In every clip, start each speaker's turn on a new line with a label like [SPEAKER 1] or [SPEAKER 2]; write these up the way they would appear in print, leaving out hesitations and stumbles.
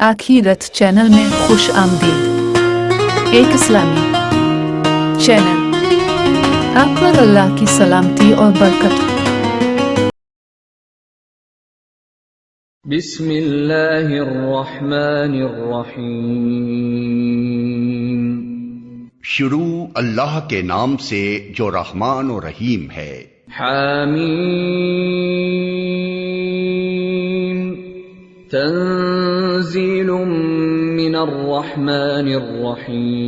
[SPEAKER 1] آخیرت channel میں خوش آمدید۔ ایک اسلامی چینل، آپ پر اللہ کی سلامتی اور برکت ہو۔
[SPEAKER 2] بسم اللہ الرحمن الرحیم۔
[SPEAKER 3] شروع اللہ کے نام سے جو رحمان و رحیم ہے۔
[SPEAKER 2] حامیم تنزیل من الرحمن الرحیم۔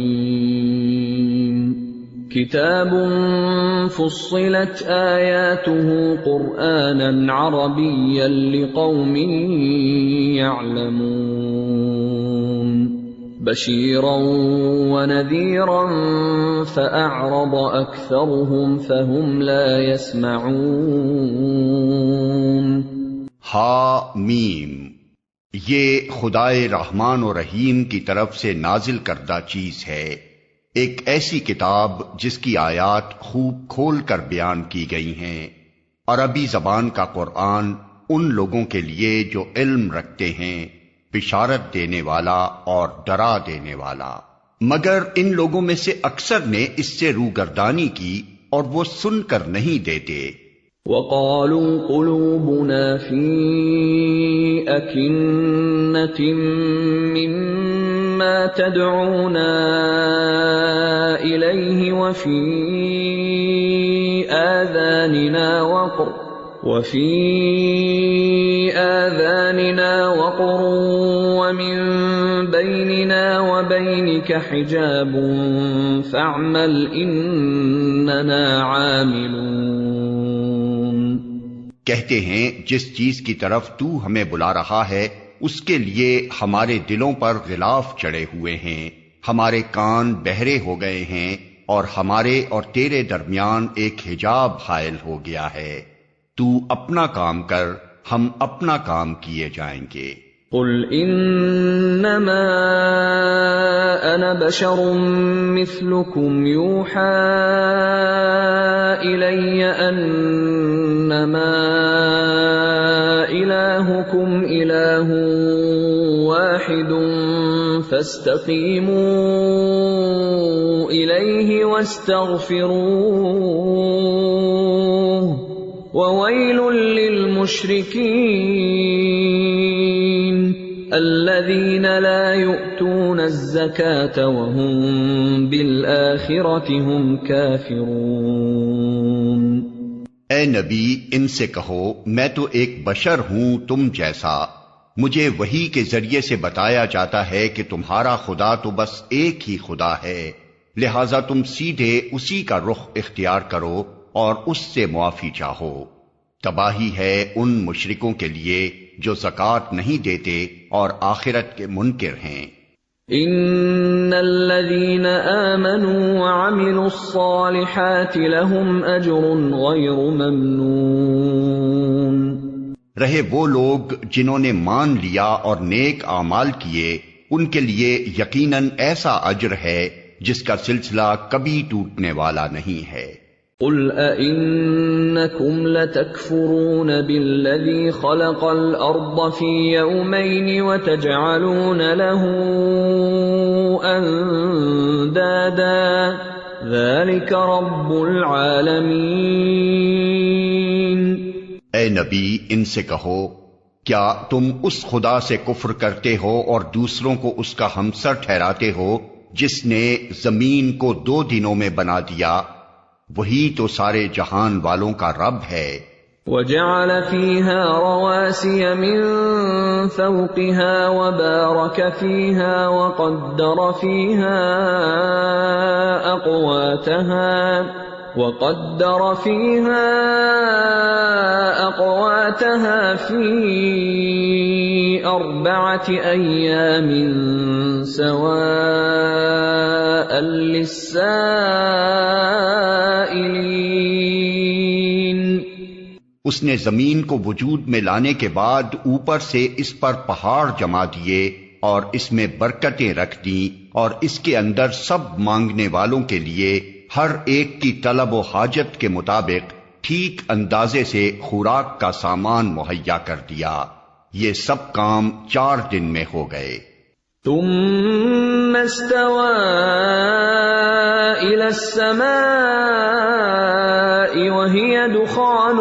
[SPEAKER 2] کتاب فصلت آیاته قرآنا عربیا لقوم يعلمون بشیرا ونذیرا فأعرض أكثرهم فهم لا يسمعون۔
[SPEAKER 3] حامیم، یہ خدائے رحمان و رحیم کی طرف سے نازل کردہ چیز ہے، ایک ایسی کتاب جس کی آیات خوب کھول کر بیان کی گئی ہیں، عربی زبان کا قرآن ان لوگوں کے لیے جو علم رکھتے ہیں، بشارت دینے والا اور ڈرا دینے والا، مگر ان لوگوں میں سے اکثر نے اس سے روگردانی کی اور وہ سن کر نہیں دیتے۔
[SPEAKER 2] وَقَالُوا قُلُوبُنَا فِي أَكِنَّةٍ مِّمَّا تَدْعُونَا إِلَيْهِ وَفِي آذَانِنَا وَقْرٌ وَمِن بَيْنِنَا وَبَيْنِكَ حِجَابٌ فَاعْمَلْ إِنَّنَا عَامِلُونَ۔
[SPEAKER 3] کہتے ہیں جس چیز کی طرف تو ہمیں بلا رہا ہے اس کے لیے ہمارے دلوں پر غلاف چڑھے ہوئے ہیں، ہمارے کان بہرے ہو گئے ہیں اور ہمارے اور تیرے درمیان ایک حجاب حائل ہو گیا ہے، تو اپنا کام کر، ہم اپنا کام کیے جائیں گے۔
[SPEAKER 2] قل انما انا بشر مثلكم يوحى الي انما الهكم اله واحد فاستقيموا اليه واستغفروه وويل للمشركين الذين لا يؤتون الزكاة وهم بالآخرة هم كافرون۔
[SPEAKER 3] اے نبی، ان سے کہو میں تو ایک بشر ہوں تم جیسا، مجھے وحی کے ذریعے سے بتایا جاتا ہے کہ تمہارا خدا تو بس ایک ہی خدا ہے، لہذا تم سیدھے اسی کا رخ اختیار کرو اور اس سے معافی چاہو۔ تباہی ہے ان مشرکوں کے لیے جو زکوٰۃ نہیں دیتے اور آخرت کے منکر ہیں۔
[SPEAKER 2] ان الذين آمنوا وعملوا الصالحات لهم اجر غیر ممنون۔
[SPEAKER 3] رہے وہ لوگ جنہوں نے مان لیا اور نیک اعمال کیے، ان کے لیے یقیناً ایسا اجر ہے جس کا سلسلہ کبھی ٹوٹنے والا نہیں ہے۔
[SPEAKER 2] قل أئنكم لتكفرون بالذي خلق الأرض في يومين وتجعلون له أندادا ذلك رب العالمين۔
[SPEAKER 3] اے نبی، ان سے کہو کیا تم اس خدا سے کفر کرتے ہو اور دوسروں کو اس کا ہمسر ٹھہراتے ہو جس نے زمین کو 2 دنوں میں بنا دیا؟ وہی تو سارے جہان والوں کا رب ہے۔
[SPEAKER 2] وَجَعَلَ فِيهَا رَوَاسِيَ مِن فَوْقِهَا وَبَارَكَ فِيهَا وَقَدَّرَ فِيهَا أَقْوَاتَهَا فِي 4 أَيَّامٍ سَوَاءً لِلسَّائِلِينَ۔
[SPEAKER 3] اس نے زمین کو وجود میں لانے کے بعد اوپر سے اس پر پہاڑ جما دیے اور اس میں برکتیں رکھ دیں اور اس کے اندر سب مانگنے والوں کے لیے ہر ایک کی طلب و حاجت کے مطابق ٹھیک اندازے سے خوراک کا سامان مہیا کر دیا۔ یہ سب کام 4 دن میں ہو گئے۔
[SPEAKER 2] ثم استوى إلى السماء وهي دخان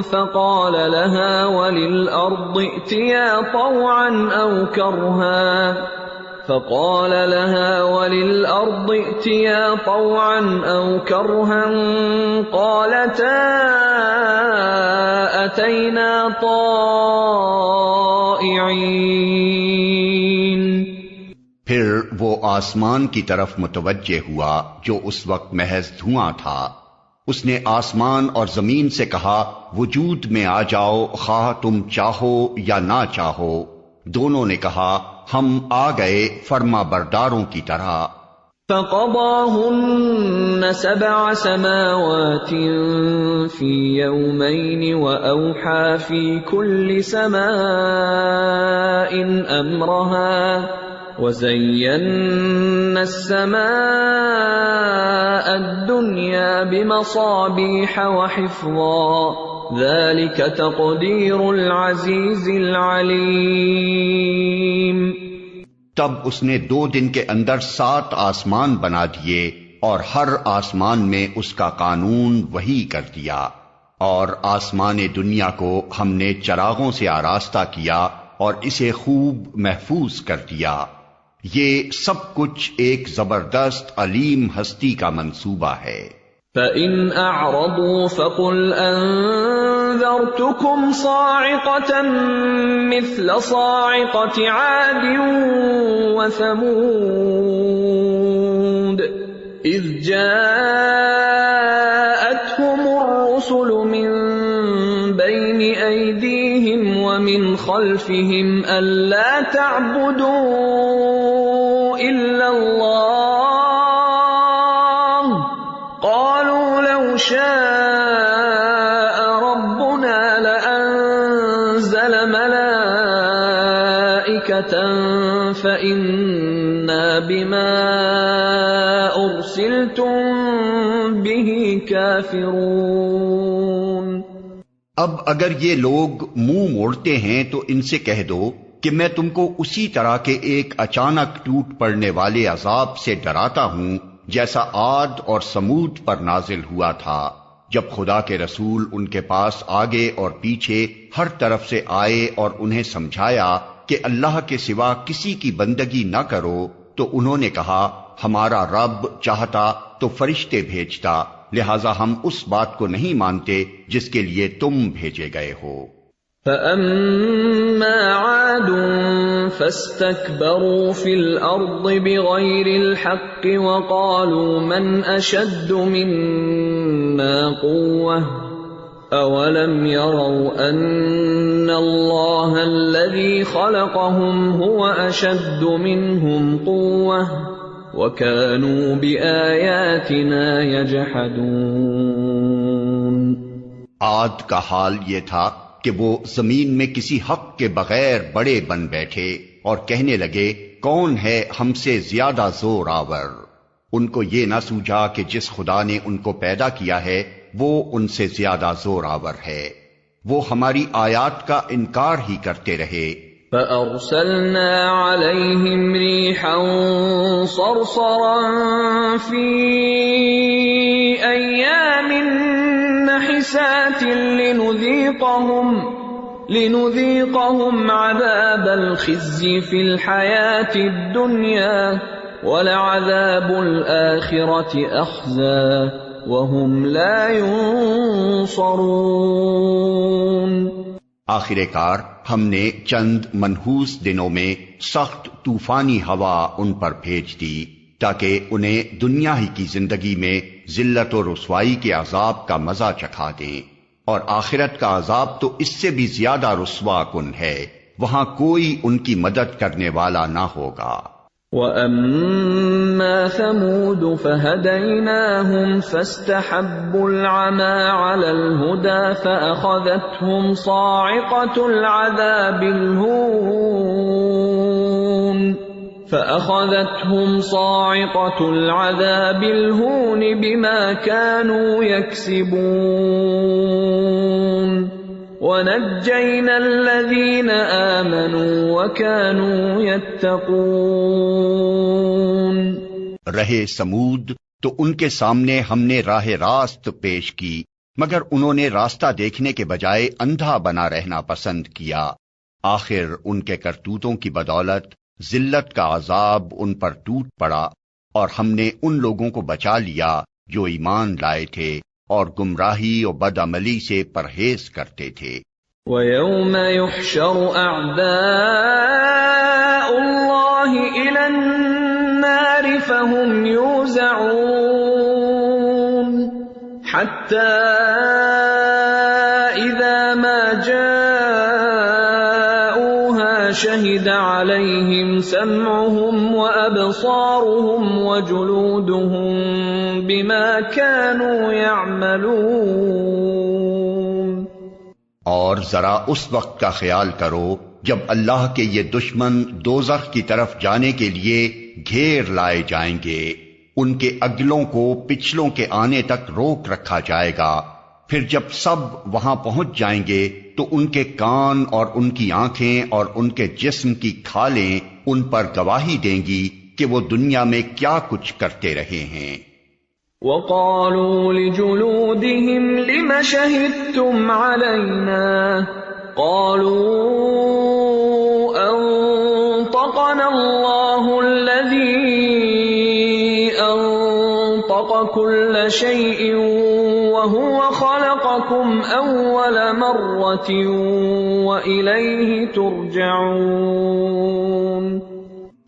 [SPEAKER 2] فقال لها وللأرض ائتيا طوعا أو كرها قالتا أتينا طائعين۔
[SPEAKER 3] پھر وہ آسمان کی طرف متوجہ ہوا جو اس وقت محض دھواں تھا۔ اس نے آسمان اور زمین سے کہا وجود میں آ جاؤ، خواہ تم چاہو یا نہ چاہو۔ دونوں نے کہا ہم آ گئے فرما برداروں کی طرح۔
[SPEAKER 2] فقضاهن 7 سماوات في يومين وأوحى في كل سماء أمرها وزينا السماء الدنيا بمصابيح وحفظا ذلك تقدير العزيز العليم۔
[SPEAKER 3] تب اس نے 2 دن کے اندر 7 آسمان بنا دیے اور ہر آسمان میں اس کا قانون وہی کر دیا، اور آسمان دنیا کو ہم نے چراغوں سے آراستہ کیا اور اسے خوب محفوظ کر دیا۔ یہ سب کچھ ایک زبردست علیم ہستی کا منصوبہ ہے۔
[SPEAKER 2] فَإِنْ أَعْرَضُوا فَقُلْ أَنذَرْتُكُمْ صَاعِقَةً مِثْلَ صَاعِقَةِ عَادٍ وَثَمُودَ إِذْ جَاءَتْهُمُ الرُّسُلُ مِنْ بَيْنِ أَيْدِيهِمْ وَمِنْ خَلْفِهِمْ أَلَّا تَعْبُدُوا إِلَّا اللَّهَ قَالُوا لَوْ شَاءَ رَبُّنَا لَأَنزَلَ مَلَائِكَةً فَإِنَّا بِمَا أُرْسِلْتُمْ بِهِ كَافِرُونَ۔
[SPEAKER 3] اب اگر یہ لوگ منہ موڑتے ہیں تو ان سے کہہ دو کہ میں تم کو اسی طرح کے ایک اچانک ٹوٹ پڑنے والے عذاب سے ڈراتا ہوں جیسا عاد اور سمود پر نازل ہوا تھا، جب خدا کے رسول ان کے پاس آگے اور پیچھے ہر طرف سے آئے اور انہیں سمجھایا کہ اللہ کے سوا کسی کی بندگی نہ کرو، تو انہوں نے کہا ہمارا رب چاہتا تو فرشتے بھیجتا، لہذا ہم اس بات کو نہیں مانتے جس کے لیے تم بھیجے گئے ہو۔
[SPEAKER 2] فَأَمَّا عَادٌ فَاسْتَكْبَرُوا فِي الْأَرْضِ بِغَيْرِ الْحَقِّ وَقَالُوا مَنْ أَشَدُّ مِنَّا قُوَّةً أَوَلَمْ يَرَوْا أَنَّ اللَّهَ الَّذِي خَلَقَهُمْ هُوَ أَشَدُّ مِنْهُمْ قُوَّةً وَكَانُوا بِآيَاتِنَا يَجْحَدُونَ۔
[SPEAKER 3] عاد کا حال یہ تھا کہ وہ زمین میں کسی حق کے بغیر بڑے بن بیٹھے اور کہنے لگے کون ہے ہم سے زیادہ زور آور۔ ان کو یہ نہ سوجا کہ جس خدا نے ان کو پیدا کیا ہے وہ ان سے زیادہ زور آور ہے۔ وہ ہماری آیات کا انکار ہی کرتے رہے۔
[SPEAKER 2] فَأَرْسَلْنَا عَلَيْهِمْ رِيحًا صَرْصَرًا فِي أَيَّامٍ نَحِسَاتٍ لِنُذِيقَهُمْ عَذَابَ الْخِزْيِ فِي الْحَيَاةِ الدُّنْيَا وَلَعَذَابُ الْآخِرَةِ أَخْزَىٰ وَهُمْ لَا يُنصَرُونَ۔
[SPEAKER 3] آخر کار ہم نے چند منحوس دنوں میں سخت طوفانی ہوا ان پر بھیج دی تاکہ انہیں دنیا ہی کی زندگی میں ذلت و رسوائی کے عذاب کا مزہ چکھا دیں، اور آخرت کا عذاب تو اس سے بھی زیادہ رسوا کن ہے، وہاں کوئی ان کی مدد کرنے والا نہ ہوگا۔
[SPEAKER 2] وَأَمَّا ثَمُودُ فَهَدَيْنَاهُمْ فَاسْتَحَبُّوا الْعَمَى عَلَى الْهُدَى فَأَخَذَتْهُمْ صَاعِقَةُ الْعَذَابِ الْهُونِ بِمَا كَانُوا يَكْسِبُونَ وَنَجَّيْنَا الَّذِينَ آمَنُوا وَكَانُوا يَتَّقُونَ۔
[SPEAKER 3] رہے سمود تو ان کے سامنے ہم نے راہ راست پیش کی، مگر انہوں نے راستہ دیکھنے کے بجائے اندھا بنا رہنا پسند کیا۔ آخر ان کے کرتوتوں کی بدولت ذلت کا عذاب ان پر ٹوٹ پڑا، اور ہم نے ان لوگوں کو بچا لیا جو ایمان لائے تھے اور گمراہی اور بدعملی سے پرہیز کرتے تھے۔
[SPEAKER 2] وَيَوْمَ يُحْشَرُ أَعْدَاءُ اللَّهِ إِلَى النَّارِ فَهُمْ يُوزَعُونَ حَتَّى إِذَا مَا جَاءُوهَا شَهِدَ عَلَيْهِمْ سَمْعُهُمْ وَأَبْصَارُهُمْ وَجُلُودُهُمْ بِمَا كَانُوا يَعْمَلُونَ۔
[SPEAKER 3] اور ذرا اس وقت کا خیال کرو جب اللہ کے یہ دشمن دوزخ کی طرف جانے کے لیے گھیر لائے جائیں گے، ان کے اگلوں کو پچھلوں کے آنے تک روک رکھا جائے گا، پھر جب سب وہاں پہنچ جائیں گے تو ان کے کان اور ان کی آنکھیں اور ان کے جسم کی کھالیں ان پر گواہی دیں گی کہ وہ دنیا میں کیا کچھ کرتے رہے ہیں۔
[SPEAKER 2] وَقَالُوا لِجُلُودِهِمْ لِمَ شَهِدتُّمْ عَلَيْنَا قَالُوا أَنطَقَنَا اللَّهُ الَّذِي أَنطَقَ كُلَّ شَيْءٍ وَهُوَ خَلَقَكُمْ أَوَّلَ مَرَّةٍ وَإِلَيْهِ تُرْجَعُونَ۔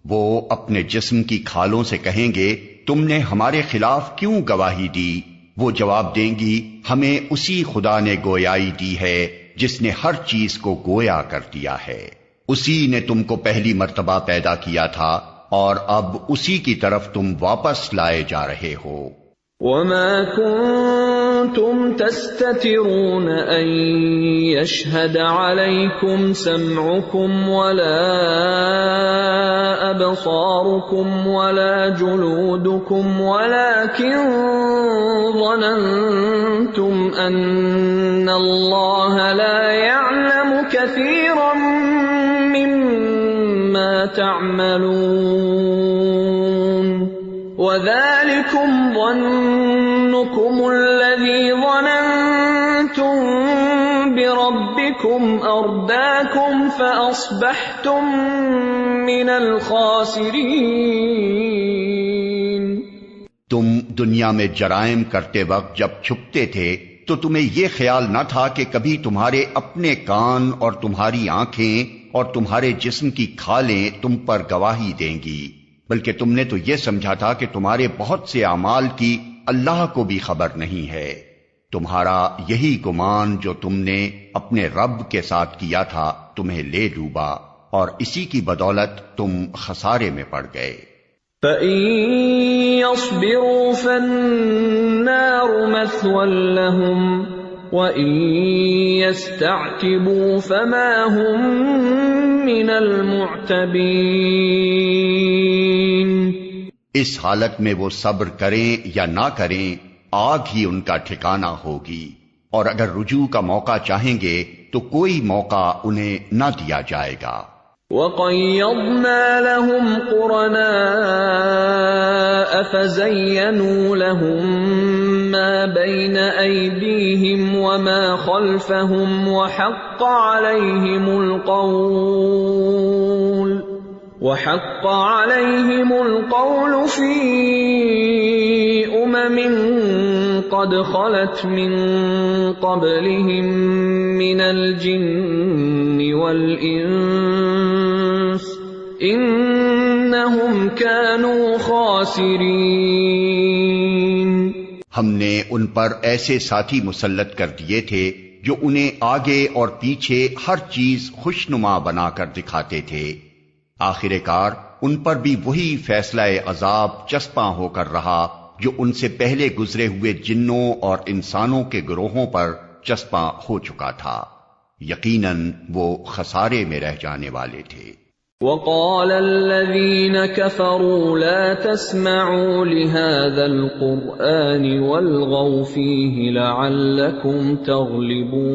[SPEAKER 3] وہ اپنے جسم کی کھالوں سے کہیں گے تم نے ہمارے خلاف کیوں گواہی دی؟ وہ جواب دیں گی ہمیں اسی خدا نے گویائی دی ہے جس نے ہر چیز کو گویا کر دیا ہے، اسی نے تم کو پہلی مرتبہ پیدا کیا تھا اور اب اسی کی طرف تم واپس لائے جا رہے ہو۔
[SPEAKER 2] وَمَا كُنتُمْ تَسْتَتِرُونَ أَن يَشْهَدَ عَلَيْكُمْ سَمْعُكُمْ وَلَا أَبْصَارُكُمْ وَلَا جُلُودُكُمْ وَلَكِنْ ظَنَنْتُمْ أَنَّ اللَّهَ لَا يَعْلَمُ كَثِيرًا مِّمَّا تَعْمَلُونَ وَذَلِكُمْ ظَنُّكُمُ الَّذِي ظَنَنْتُمْ بِرَبِّكُمْ أَرْدَاكُمْ فَأَصْبَحْتُمْ مِنَ الْخَاسِرِينَ۔
[SPEAKER 3] تم دنیا میں جرائم کرتے وقت جب چھپتے تھے تو تمہیں یہ خیال نہ تھا کہ کبھی تمہارے اپنے کان اور تمہاری آنکھیں اور تمہارے جسم کی کھالیں تم پر گواہی دیں گی، بلکہ تم نے تو یہ سمجھا تھا کہ تمہارے بہت سے اعمال کی اللہ کو بھی خبر نہیں ہے۔ تمہارا یہی گمان جو تم نے اپنے رب کے ساتھ کیا تھا تمہیں لے ڈوبا، اور اسی کی بدولت تم خسارے میں پڑ گئے۔
[SPEAKER 2] فَإِن يَصْبِرُوا فَالنَّارُ مَثْوًى لَّهُمْ وَإِن يَسْتَعْتِبُوا فَمَا هُمْ مِنَ الْمُعْتَبِينَ۔
[SPEAKER 3] اس حالت میں وہ صبر کریں یا نہ کریں آگ ہی ان کا ٹھکانہ ہوگی، اور اگر رجوع کا موقع چاہیں گے تو کوئی موقع انہیں نہ دیا جائے گا۔
[SPEAKER 2] وَقَيَّضْنَا لَهُمْ قُرَنَاءَ فَزَيَّنُوا لَهُم مَّا بَيْنَ أَيْدِيهِمْ وَمَا خَلْفَهُمْ وَحَقَّ عَلَيْهِمُ الْقَوْلُ فِي أُمَمٍ قَدْ خَلَتْ مِن قَبْلِهِم مِّنَ الْجِنِّ وَالْإِنسِ إِنَّهُمْ كَانُوا خَاسِرِينَ۔
[SPEAKER 3] ہم نے ان پر ایسے ساتھی مسلط کر دیے تھے جو انہیں آگے اور پیچھے ہر چیز خوشنما بنا کر دکھاتے تھے۔ آخر کار ان پر بھی وہی فیصلہ عذاب چسپاں ہو کر رہا جو ان سے پہلے گزرے ہوئے جنوں اور انسانوں کے گروہوں پر چسپاں ہو چکا تھا۔ یقیناً وہ خسارے میں رہ جانے والے تھے۔
[SPEAKER 2] وقال الذين كفروا لا تسمعوا لهذا القرآن والغوا فيه لعلكم تغلبون.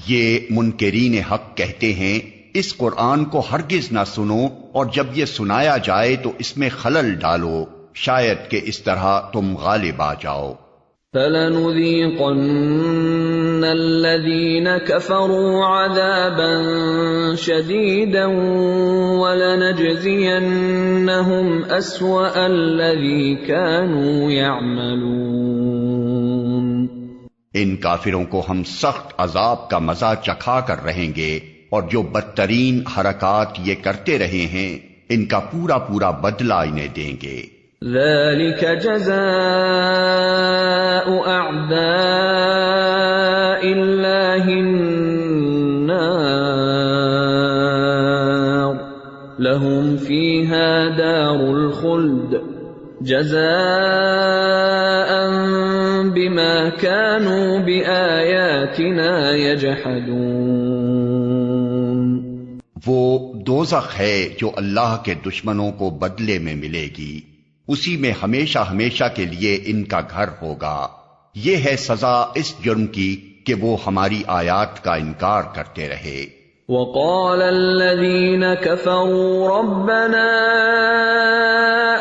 [SPEAKER 3] یہ منکرین حق کہتے ہیں اس قرآن کو ہرگز نہ سنو، اور جب یہ سنایا جائے تو اس میں خلل ڈالو، شاید کہ اس طرح تم غالب آ جاؤ.
[SPEAKER 2] فَلَنُذِيقَنَّ الَّذِينَ كَفَرُوا عَذَابًا شَدِيدًا وَلَنَجْزِيَنَّهُمْ أَسْوَأَ الَّذِي كَانُوا يَعْمَلُونَ.
[SPEAKER 3] ان کافروں کو ہم سخت عذاب کا مزہ چکھا کر رہیں گے، اور جو بدترین حرکات یہ کرتے رہے ہیں ان کا پورا پورا بدلہ انہیں دیں گے.
[SPEAKER 2] ذَلِكَ جَزَاءُ أَعْدَاءِ اللَّهِ النَّارُ لَهُمْ فِيهَا دَارُ الْخُلْدِ جَزَاءً بِمَا كَانُوا بِآيَاتِنَا يَجْحَدُونَ.
[SPEAKER 3] وہ دوزخ ہے جو اللہ کے دشمنوں کو بدلے میں ملے گی، اسی میں ہمیشہ ہمیشہ کے لیے ان کا گھر ہوگا. یہ ہے سزا اس جرم کی کہ وہ ہماری آیات کا انکار کرتے رہے.
[SPEAKER 2] وقال الذين كفروا ربنا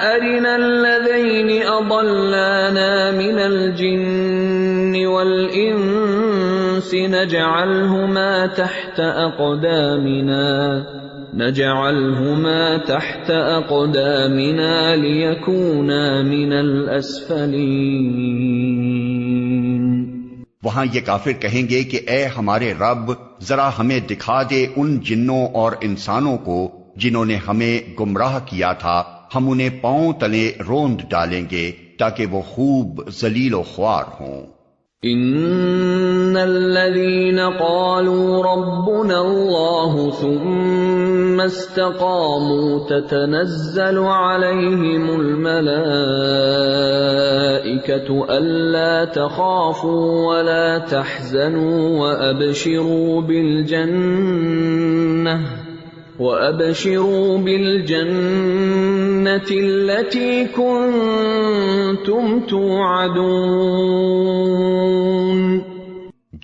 [SPEAKER 2] أرنا الذين أضلانا من الجن والإنس نجعلهما تحت أقدامنا ليكونا من الأسفلين.
[SPEAKER 3] وہاں یہ کافر کہیں گے کہ اے ہمارے رب، ذرا ہمیں دکھا دے ان جنوں اور انسانوں کو جنہوں نے ہمیں گمراہ کیا تھا، ہم انہیں پاؤں تلے روند ڈالیں گے تاکہ وہ خوب ذلیل و خوار ہوں.
[SPEAKER 2] ان الذين قالوا ربنا الله ثم استقاموا تتنزل عليهم الملائكة ألا تخافوا ولا تحزنوا وأبشروا بالجنة التي كنتم توعدون.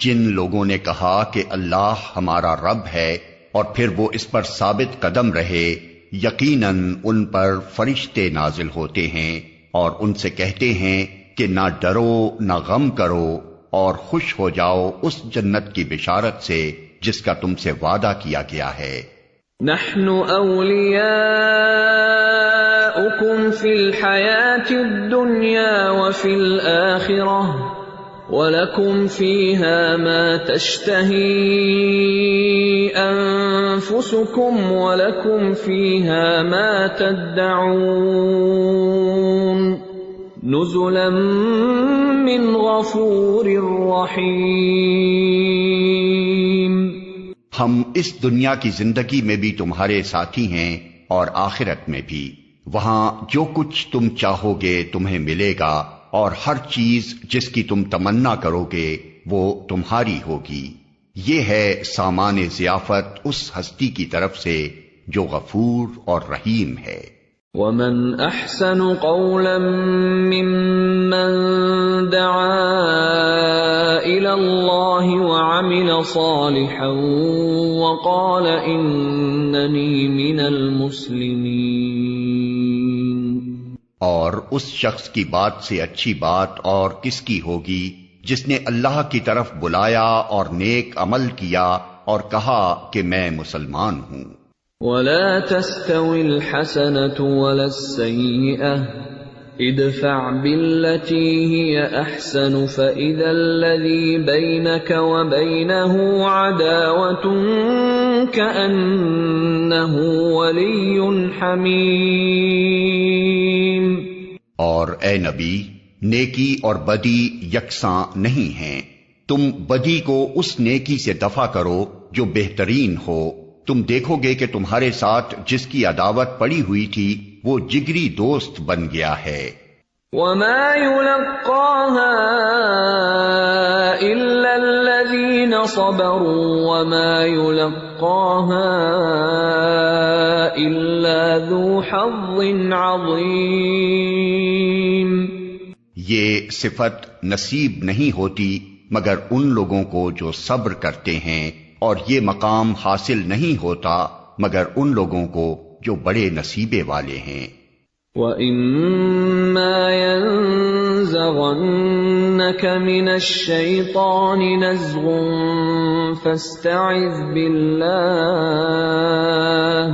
[SPEAKER 3] جن لوگوں نے کہا کہ اللہ ہمارا رب ہے اور پھر وہ اس پر ثابت قدم رہے، یقیناً ان پر فرشتے نازل ہوتے ہیں اور ان سے کہتے ہیں کہ نہ ڈرو نہ غم کرو اور خوش ہو جاؤ اس جنت کی بشارت سے جس کا تم سے وعدہ کیا گیا ہے.
[SPEAKER 2] نحن اولیاؤکم فی الحیاة الدنیا وفی الآخرہ وَلَكُمْ فِيهَا مَا تَشْتَهِي أَنفُسُكُمْ وَلَكُمْ فِيهَا مَا تَدَّعُونَ نُزُلًا مِّنْ غَفُورٍ رَّحِيمٍ.
[SPEAKER 3] ہم اس دنیا کی زندگی میں بھی تمہارے ساتھی ہیں اور آخرت میں بھی. وہاں جو کچھ تم چاہو گے تمہیں ملے گا، اور ہر چیز جس کی تم تمنا کرو گے وہ تمہاری ہوگی. یہ ہے سامان ضیافت اس ہستی کی طرف سے جو غفور اور رحیم ہے.
[SPEAKER 2] وَمَنْ أَحْسَنُ قَوْلًا مِّمَّنْ دَعَا إِلَى اللَّهِ وَعَمِلَ صَالِحًا وَقَالَ إِنَّنِي مِنَ الْمُسْلِمِينَ.
[SPEAKER 3] اور اس شخص کی بات سے اچھی بات اور کس کی ہوگی جس نے اللہ کی طرف بلایا اور نیک عمل کیا اور کہا کہ میں مسلمان ہوں.
[SPEAKER 2] وَلَا تَسْتَوِي الْحَسَنَةُ وَلَا السَّيِّئَةُ ادْفَعْ بِالَّتِي هِيَ أَحْسَنُ فَإِذَا الَّذِي بَيْنَكَ وَبَيْنَهُ عَدَاوَةٌ كَأَنَّهُ وَلِيٌّ حَمِيمٌ.
[SPEAKER 3] اور اے نبی، نیکی اور بدی یکساں نہیں ہیں. تم بدی کو اس نیکی سے دفع کرو جو بہترین ہو. تم دیکھو گے کہ تمہارے ساتھ جس کی عداوت پڑی ہوئی تھی وہ جگری دوست بن گیا ہے.
[SPEAKER 2] وما يلقاها إلا الذين صبروا وما يلقاها إلا ذو حظ عظيم۔
[SPEAKER 3] یہ صفت نصیب نہیں ہوتی مگر ان لوگوں کو جو صبر کرتے ہیں، اور یہ مقام حاصل نہیں ہوتا مگر ان لوگوں کو جو بڑے نصیبے والے ہیں۔
[SPEAKER 2] وَإِمَّا يَنزَغَنَّكَ مِنَ الشَّيْطَانِ نَزْغٌ فَاسْتَعِذْ بِاللَّهِ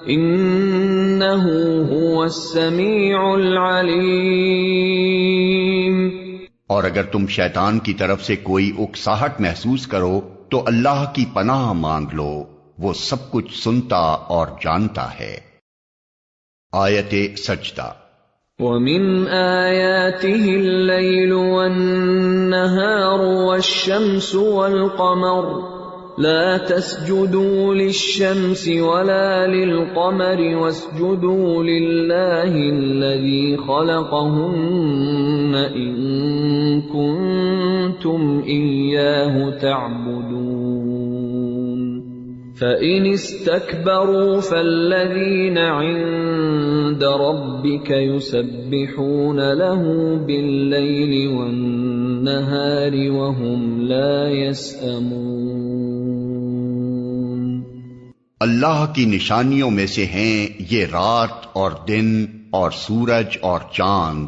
[SPEAKER 2] إِنَّهُ هُوَ السَّمِيعُ الْعَلِيمُ۔
[SPEAKER 3] اور اگر تم شیطان کی طرف سے کوئی اکساہٹ محسوس کرو تو اللہ کی پناہ مانگ لو، وہ سب کچھ سنتا اور جانتا ہے۔ آیت سجدہ۔
[SPEAKER 2] وَمِنْ آيَاتِهِ اللَّيْلُ وَالنَّهَارُ وَالشَّمْسُ وَالْقَمَرُ لَا تَسْجُدُوا لِلشَّمْسِ وَلَا لِلْقَمَرِ وَاسْجُدُوا لِلَّهِ الَّذِي خَلَقَهُنَّ إِن كُنتُمْ إِيَّاهُ تَعْبُدُونَ فَإِنِ اسْتَكْبَرُوا فَالَّذِينَ عِندَ رَبِّكَ يُسَبِّحُونَ لَهُ بِاللَّيْلِ وَالنَّهَارِ وَهُمْ لَا يَسْأَمُونَ۔
[SPEAKER 3] اللہ کی نشانیوں میں سے ہیں یہ رات اور دن اور سورج اور چاند۔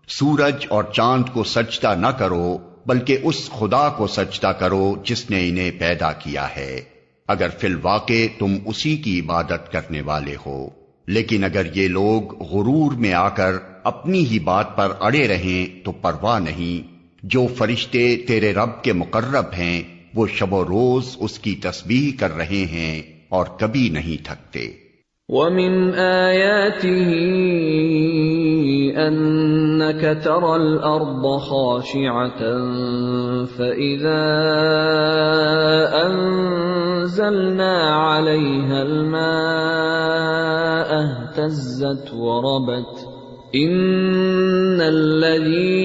[SPEAKER 3] سورج اور چاند کو سجدہ نہ کرو بلکہ اس خدا کو سجدہ کرو جس نے انہیں پیدا کیا ہے، اگر فی الواقع تم اسی کی عبادت کرنے والے ہو۔ لیکن اگر یہ لوگ غرور میں آ کر اپنی ہی بات پر اڑے رہیں تو پرواہ نہیں، جو فرشتے تیرے رب کے مقرب ہیں وہ شب و روز اس کی تسبیح کر رہے ہیں اور کبھی نہیں تھکتے۔
[SPEAKER 2] وَمِنْ آيَاتِهِ أَنَّكَ تَرَى الْأَرْضَ خَاشِعَةً فَإِذَا أَنزَلْنَا عَلَيْهَا الْمَاءَ اهْتَزَّتْ وَرَبَتْ إِنَّ الَّذِي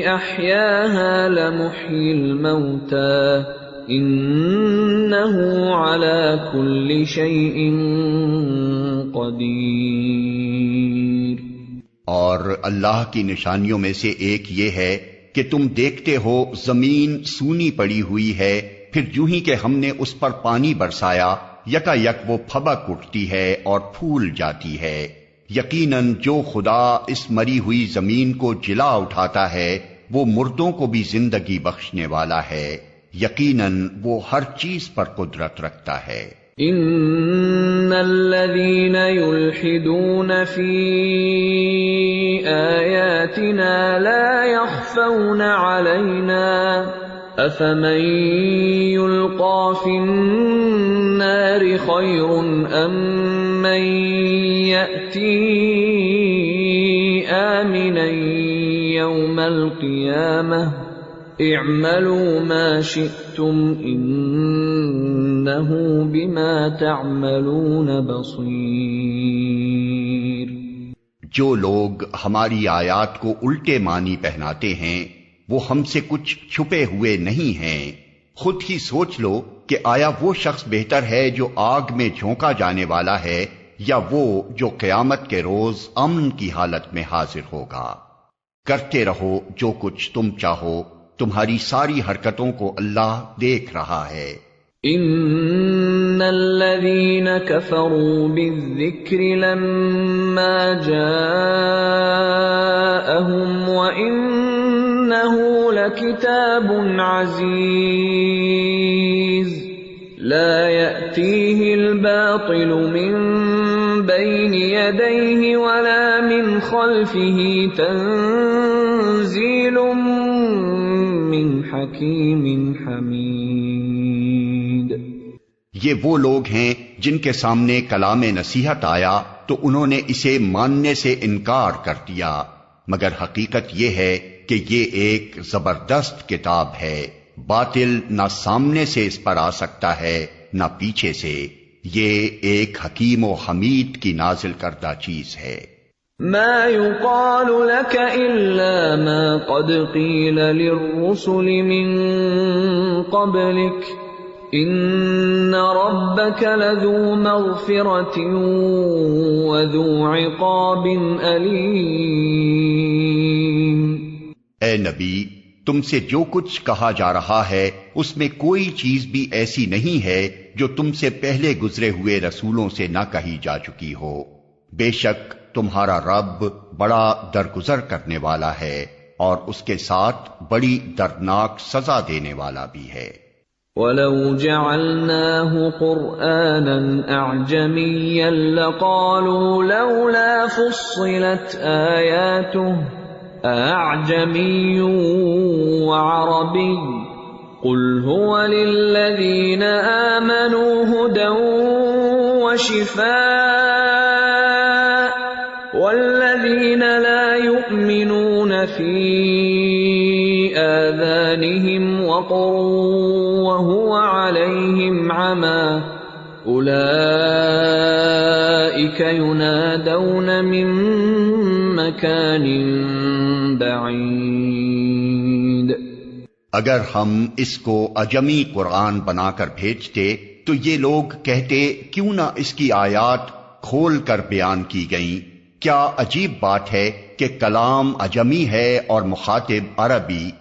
[SPEAKER 2] أَحْيَاهَا لَمُحْيِي الْمَوْتَى إِنَّهُ عَلَى كُلِّ شَيْءٍ قَدِيرٌ۔
[SPEAKER 3] اور اللہ کی نشانیوں میں سے ایک یہ ہے کہ تم دیکھتے ہو زمین سونی پڑی ہوئی ہے، پھر یوں ہی کہ ہم نے اس پر پانی برسایا یکا یک وہ پھبک اٹھتی ہے اور پھول جاتی ہے۔ یقیناً جو خدا اس مری ہوئی زمین کو جلا اٹھاتا ہے وہ مردوں کو بھی زندگی بخشنے والا ہے، یقیناً وہ ہر چیز پر قدرت رکھتا ہے۔
[SPEAKER 2] ان الذين يلحدون في آياتنا لا يخفون علينا افمن يلقى في النار خير ام من يأتي آمنا يوم القيامة اعملوا ما شئتم انه بما تعملون بصیر۔
[SPEAKER 3] جو لوگ ہماری آیات کو الٹے معنی پہناتے ہیں وہ ہم سے کچھ چھپے ہوئے نہیں ہیں۔ خود ہی سوچ لو کہ آیا وہ شخص بہتر ہے جو آگ میں جھونکا جانے والا ہے یا وہ جو قیامت کے روز امن کی حالت میں حاضر ہوگا۔ کرتے رہو جو کچھ تم چاہو، تمہاری ساری حرکتوں کو اللہ دیکھ رہا ہے۔
[SPEAKER 2] ان الذين كفروا بالذكر لما جاءهم وانه لكتاب عزيز لا يأتيه الباطل من بين يديه ولا من خلفه تنزيل من حکیم حمید۔
[SPEAKER 3] یہ وہ لوگ ہیں جن کے سامنے کلام نصیحت آیا تو انہوں نے اسے ماننے سے انکار کر دیا، مگر حقیقت یہ ہے کہ یہ ایک زبردست کتاب ہے، باطل نہ سامنے سے اس پر آ سکتا ہے نہ پیچھے سے، یہ ایک حکیم و حمید کی نازل کردہ چیز ہے۔
[SPEAKER 2] ما يقال لك إلا ما قد قيل للرسل من قبلك إن ربك لذو مغفرة وذو عقاب أليم۔
[SPEAKER 3] اے نبی، تم سے جو کچھ کہا جا رہا ہے اس میں کوئی چیز بھی ایسی نہیں ہے جو تم سے پہلے گزرے ہوئے رسولوں سے نہ کہی جا چکی ہو۔ بے شک تمہارا رب بڑا درگزر کرنے والا ہے اور اس کے ساتھ بڑی دردناک سزا دینے والا بھی ہے۔
[SPEAKER 2] وَلَوْ جَعَلْنَاهُ قُرْآنًا أَعْجَمِيًّا لَقَالُوا لَوْلَا فُصِّلَتْ آيَاتُهُ أَأَعْجَمِيٌّ وَعَرَبِيٌّ قُلْ هُوَ لِلَّذِينَ آمَنُوا هُدًى وَشِفَاءٌ وَالَّذِينَ لَا يُؤْمِنُونَ فِي آذَانِهِمْ وَقْرٌ وَهُوَ عَلَيْهِمْ عَمًى أُولَئِكَ يُنَادَوْنَ مِن مَّكَانٍ بَعِيدٍ۔
[SPEAKER 3] اگر ہم اس کو اجمی قرآن بنا کر بھیجتے تو یہ لوگ کہتے کیوں نہ اس کی آیات کھول کر بیان کی گئیں۔ کیا عجیب بات ہے کہ کلام اجمی ہے اور مخاطب عربی۔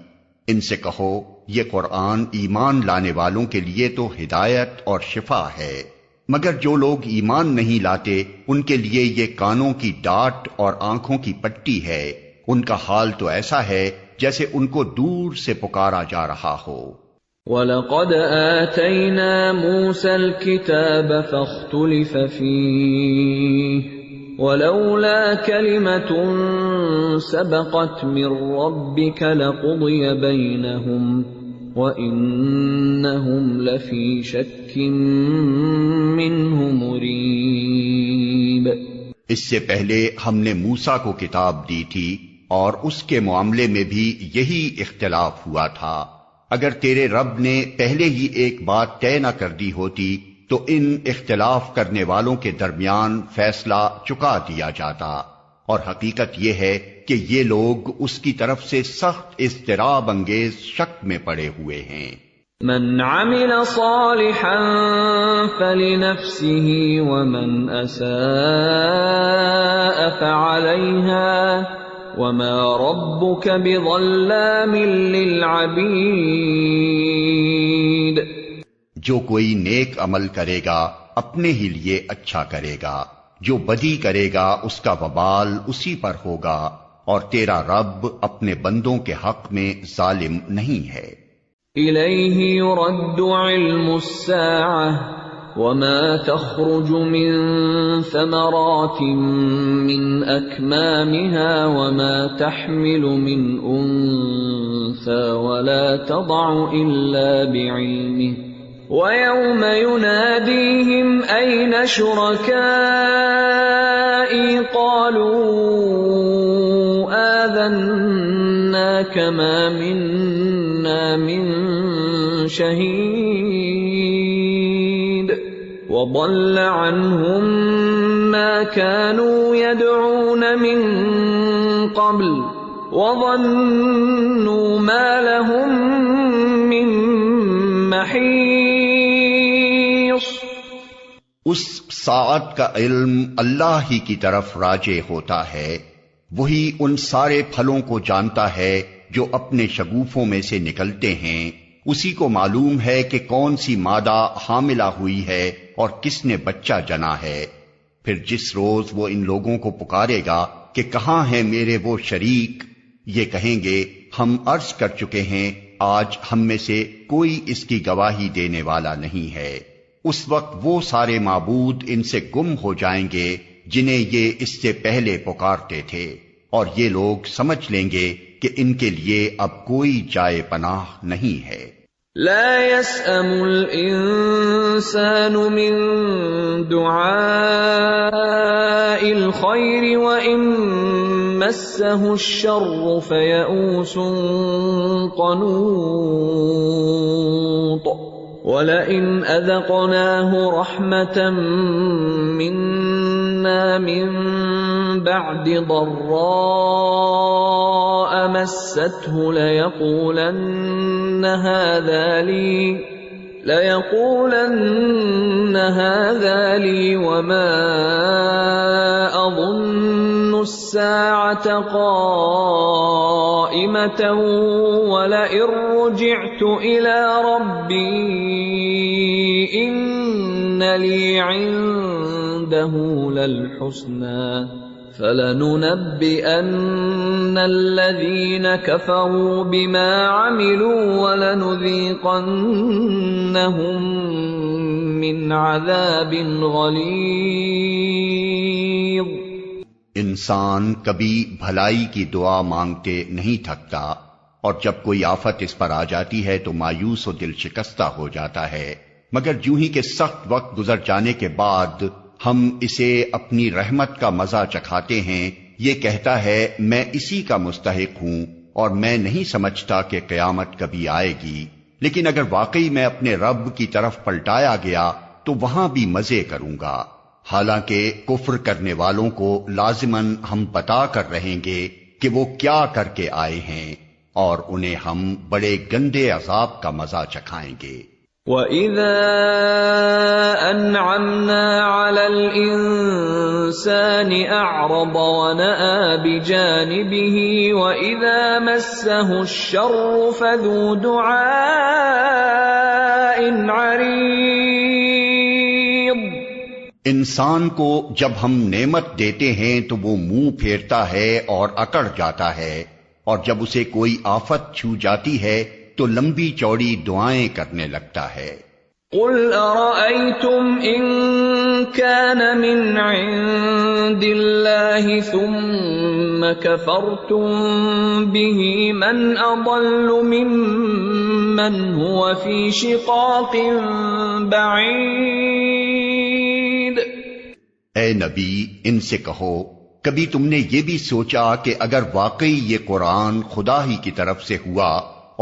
[SPEAKER 3] ان سے کہو یہ قرآن ایمان لانے والوں کے لیے تو ہدایت اور شفا ہے، مگر جو لوگ ایمان نہیں لاتے ان کے لیے یہ کانوں کی ڈاٹ اور آنکھوں کی پٹی ہے۔ ان کا حال تو ایسا ہے جیسے ان کو دور سے پکارا جا رہا ہو۔
[SPEAKER 2] وَلَقَدْ آتَيْنَا مُوسَى الْكِتَابَ فَاخْتُلِفَ فِيهِ وَلَوْلَا كَلِمَةٌ سَبَقَتْ مِنْ رَبِّكَ لَقُضِيَ بَيْنَهُمْ وَإِنَّهُمْ لَفِي شَكٍّ مِّنْهُ مُرِيبٍ۔
[SPEAKER 3] اس سے پہلے ہم نے موسیٰ کو کتاب دی تھی اور اس کے معاملے میں بھی یہی اختلاف ہوا تھا۔ اگر تیرے رب نے پہلے ہی ایک بات طے نہ کر دی ہوتی تو ان اختلاف کرنے والوں کے درمیان فیصلہ چکا دیا جاتا، اور حقیقت یہ ہے کہ یہ لوگ اس کی طرف سے سخت اضطراب انگیز شک میں پڑے ہوئے ہیں۔
[SPEAKER 2] من عمل صالحا فلنفسه ومن اساء فعليها وما ربك بظلام للعبید۔
[SPEAKER 3] جو کوئی نیک عمل کرے گا اپنے ہی لیے اچھا کرے گا، جو بدی کرے گا اس کا وبال اسی پر ہوگا، اور تیرا رب اپنے بندوں کے حق میں ظالم نہیں ہے۔
[SPEAKER 2] الیہ یرد علم الساعة وما تخرج من ثمرات من اکمامها وما تحمل من انثى ولا تضع الا بعلمه وَيَوْمَ يُنَادِيهِمْ أَيْنَ شُرَكَائِي قَالُوا آذَنَّاكَ مَا مِنَّا مِن شَهِيدٍ وَضَلَّ عَنْهُمْ مَا كَانُوا يَدْعُونَ مِن قَبْلُ وَظَنُّوا مَا لَهُم مِّن محیص۔
[SPEAKER 3] اس ساعت کا علم اللہ ہی کی طرف راجع ہوتا ہے، وہی ان سارے پھلوں کو جانتا ہے جو اپنے شگوفوں میں سے نکلتے ہیں، اسی کو معلوم ہے کہ کون سی مادہ حاملہ ہوئی ہے اور کس نے بچہ جنا ہے۔ پھر جس روز وہ ان لوگوں کو پکارے گا کہ کہاں ہیں میرے وہ شریک، یہ کہیں گے ہم عرض کر چکے ہیں آج ہم میں سے کوئی اس کی گواہی دینے والا نہیں ہے۔ اس وقت وہ سارے معبود ان سے گم ہو جائیں گے جنہیں یہ اس سے پہلے پکارتے تھے، اور یہ لوگ سمجھ لیں گے کہ ان کے لیے اب کوئی جائے پناہ نہیں ہے۔
[SPEAKER 2] لا يسأم الإنسان من دعاء الخير وإن مسه الشر فيئوس قنوط ولئن أذقناه رحمة منا من بعد ضراء مسته ليقولن هذا لي وما أظن الساعة قائمة ولئن رجعت إلى ربي إن لي عنده للحسنى فلننبئن الذين كفروا بما عملوا ولنذيقنهم من عذاب غلیظ۔
[SPEAKER 3] انسان کبھی بھلائی کی دعا مانگتے نہیں تھکتا، اور جب کوئی آفت اس پر آ جاتی ہے تو مایوس و دل شکستہ ہو جاتا ہے، مگر جوں ہی کہ سخت وقت گزر جانے کے بعد ہم اسے اپنی رحمت کا مزہ چکھاتے ہیں، یہ کہتا ہے میں اسی کا مستحق ہوں اور میں نہیں سمجھتا کہ قیامت کبھی آئے گی، لیکن اگر واقعی میں اپنے رب کی طرف پلٹایا گیا تو وہاں بھی مزے کروں گا۔ حالانکہ کفر کرنے والوں کو لازماً ہم بتا کر رہیں گے کہ وہ کیا کر کے آئے ہیں، اور انہیں ہم بڑے گندے عذاب کا مزہ چکھائیں گے۔
[SPEAKER 2] وَإِذَا أَنْعَمْنَا عَلَى الْإِنسَانِ أَعْرَضَ وَنَأَىٰ بِجَانِبِهِ وَإِذَا مَسَّهُ الشَّرُّ فَذُو دُعَاءٍ عَرِيضٍ۔
[SPEAKER 3] انسان کو جب ہم نعمت دیتے ہیں تو وہ منہ پھیرتا ہے اور اکڑ جاتا ہے، اور جب اسے کوئی آفت چھو جاتی ہے تو لمبی چوڑی دعائیں کرنے لگتا ہے۔
[SPEAKER 2] قُلْ أَرَأَيْتُمْ إِن كَانَ مِنْ عِندِ اللَّهِ ثُمَّ كَفَرْتُمْ بِهِ مَنْ أَضَلُّ مِمَّنْ هُوَ فِي شِقَاقٍ بَعِيدٍ۔
[SPEAKER 3] اے نبی، ان سے کہو کبھی تم نے یہ بھی سوچا کہ اگر واقعی یہ قرآن خدا ہی کی طرف سے ہوا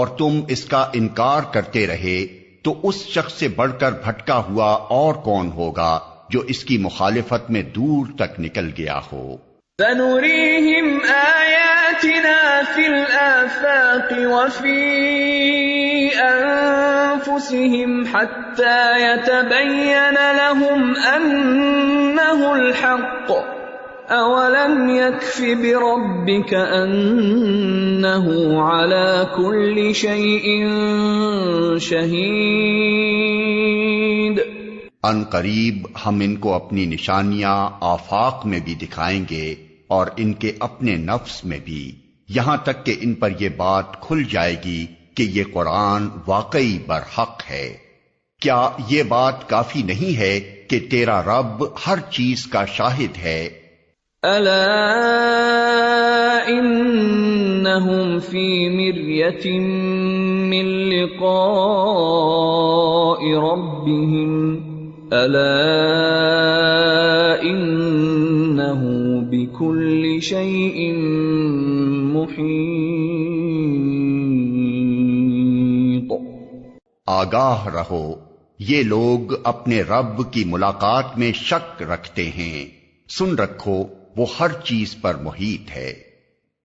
[SPEAKER 3] اور تم اس کا انکار کرتے رہے تو اس شخص سے بڑھ کر بھٹکا ہوا اور کون ہوگا جو اس کی مخالفت میں دور تک نکل گیا ہو؟
[SPEAKER 2] سَنُرِيهِمْ آيَاتِنَا فِي الْآفَاقِ وَفِي أَنفُسِهِمْ حَتَّى يَتَبَيَّنَ لَهُمْ أَنَّهُ الْحَقُّ أَوَلَمْ يَكْفِ بِرَبِّكَ أَنَّهُ عَلَى كُلِّ شَيْءٍ شَهِيدٌ۔
[SPEAKER 3] ان قریب ہم ان کو اپنی نشانیاں آفاق میں بھی دکھائیں گے اور ان کے اپنے نفس میں بھی، یہاں تک کہ ان پر یہ بات کھل جائے گی کہ یہ قرآن واقعی برحق ہے۔ کیا یہ بات کافی نہیں ہے کہ تیرا رب ہر چیز کا شاہد ہے؟
[SPEAKER 2] أَلَا إِنَّهُمْ فِي مِرْيَةٍ مِّن لِقَاءِ رَبِّهِمْ أَلَا إِنَّهُ بِكُلِّ شَيْءٍ مُحِيطٌ۔
[SPEAKER 3] آگاہ رہو، یہ لوگ اپنے رب کی ملاقات میں شک رکھتے ہیں، سن رکھو وہ ہر چیز پر محیط ہے۔